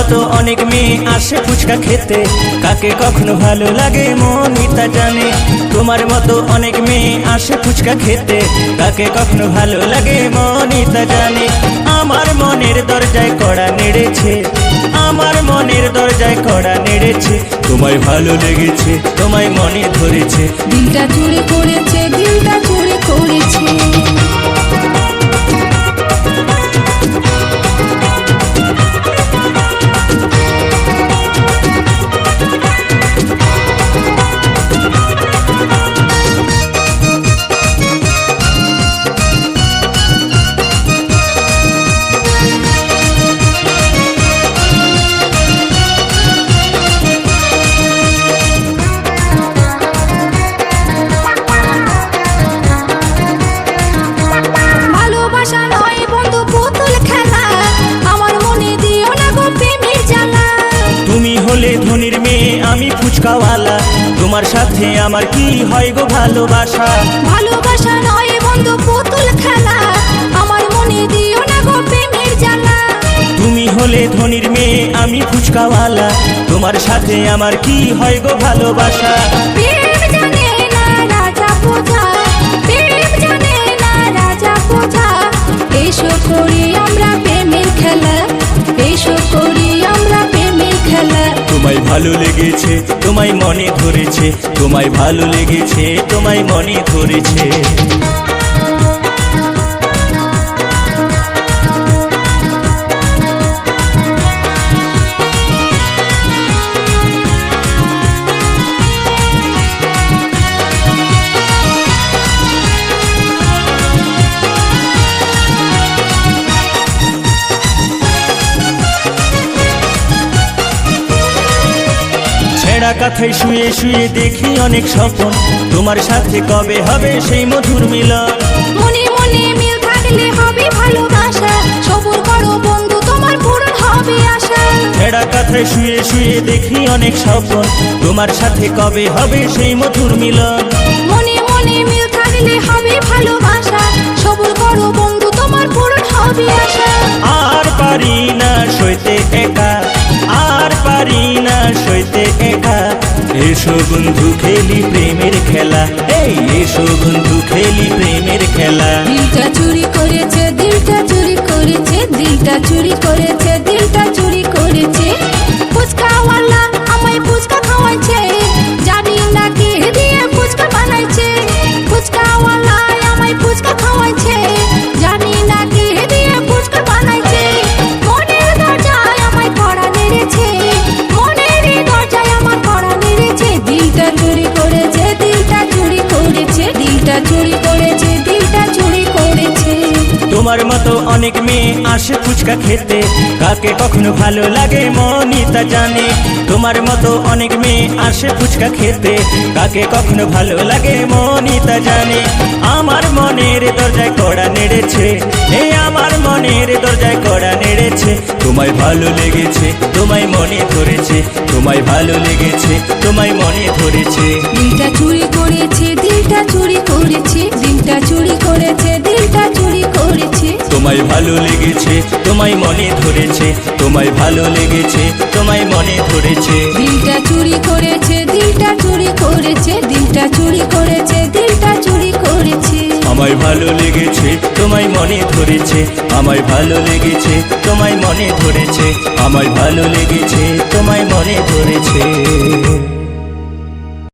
মতো অনেক মেয়ে আসে ফুচকা খেতে, কাকে কখনো ভালো লাগে মনই তা জানে। তোমার মতো অনেক মেয়ে আসে ফুচকা খেতে, কাকে কখনো ভালো লাগে মনই তা জানে। আমার মনের দরজায় কড়া নেড়েছে, আমার মনের দরজায় কড়া নেড়েছে। তোমায় ভালো লেগেছে, তোমায় মনে ধরেছে, দিলটা চুরি করেছে, দিলটা চুরি করেছে। ধনির মেয়ে আমি ফুচকাওয়ালা, তোমার সাথে আমার কি হয় গো ভালোবাসা। ভালোবাসা নয় বন্ধু পুতুল খেলা, আমার মনে দিও না গো প্রেমের জ্বালা। তুমি হলে ধনির মেয়ে আমি ফুচকাওয়ালা, তোমার সাথে আমার কি হয় গো ভালোবাসা। প্রেম জানে না রাজা প্রজা, প্রেম জানে না রাজা প্রজা। এসো করি আমরা প্রেমের খেলা, এসো করি আমরা প্রেমের খেলা। তোমায় ভালো লেগেছে, তোমায় মনে ধরেছে, তোমায় ভালো লেগেছে, তোমায় মনে ধরেছে। ছেঁড়া কাঁথায় শুয়ে শুয়ে দেখি অনেক স্বপ্ন, তোমার সাথে কবে হবে সেই মধুর মিলন। মনে মনে মিল থাকলে হবে ভালোবাসা, সবুর করো বন্ধু তোমার পূরণ হবে আশা। ছেঁড়া কাঁথায় শুয়ে শুয়ে দেখি অনেক স্বপ্ন, তোমার সাথে কবে হবে সেই মধুর মিলন। মনে মনে মিল থাকলে হবে ভালোবাসা, সবুর করো বন্ধু তোমার পূরণ হবে আশা। আর পারি না সইতে একা, আর পারি না সইতে একা। এসো বন্ধু খেলি প্রেমের খেলা, এই এসো বন্ধু খেলি প্রেমের খেলা। দিলটা চুরি করেছে, দিলটা চুরি করেছে, দিলটা চুরি করেছে, দিলটা চুরি করেছে। ফুচকাওয়ালা আমায় ফুচকা খাওয়াইছে, জানি না কে দিয়ে ফুচকা বানাইছে। ফুচকাওয়ালা আমায় ফুচকা খাওয়াইছে, জানি না কে দিয়ে ফুচকা বানাইছে। মনের দরজায় আমায় কড়া নেড়েছে, মনের দরজায় আমার কড়া নেড়েছে। দিলটা চুরি করেছে, দিলটা চুরি করেছে, দিলটা চুরি করেছে, দিলটা চুরি করেছে। তোমার মতো অনেক মেয়ে আসে ফুচকা খেতে, কাকে কখনো ভালো লাগে মনই তা জানে। তোমার মতো অনেক মেয়ে আসে ফুচকা খেতে, কাকে কখনো ভালো লাগে মনই তা জানে। আমার মনের দরজায় কড়া নেড়েছে, এই আমার মনের দরজায় কড়া নেড়েছে। তোমায় ভালো লেগেছে, তোমায় মনে ধরেছে, তোমায় ভালো লেগেছে, তোমায় মনে ধরেছে। দিলটা চুরি করেছে, দিলটা চুরি করেছে, দিলটা চুরি করেছে, দিলটা চুরি করেছে। তোমায় ভালো লেগেছে, তোমায় মনে ধরেছে, তোমায় ভালো লেগেছে, তোমায় মনে ধরেছে। দিলটা চুরি করেছে, দিলটা চুরি করেছে, দিলটা চুরি করেছে, দিলটা চুরি করেছে। আমায় ভালো লেগেছে, তোমায় মনে ধরেছে, আমায় ভালো লেগেছে, তোমায় মনে ধরেছে, আমায় ভালো লেগেছে, তোমায় মনে ধরেছে।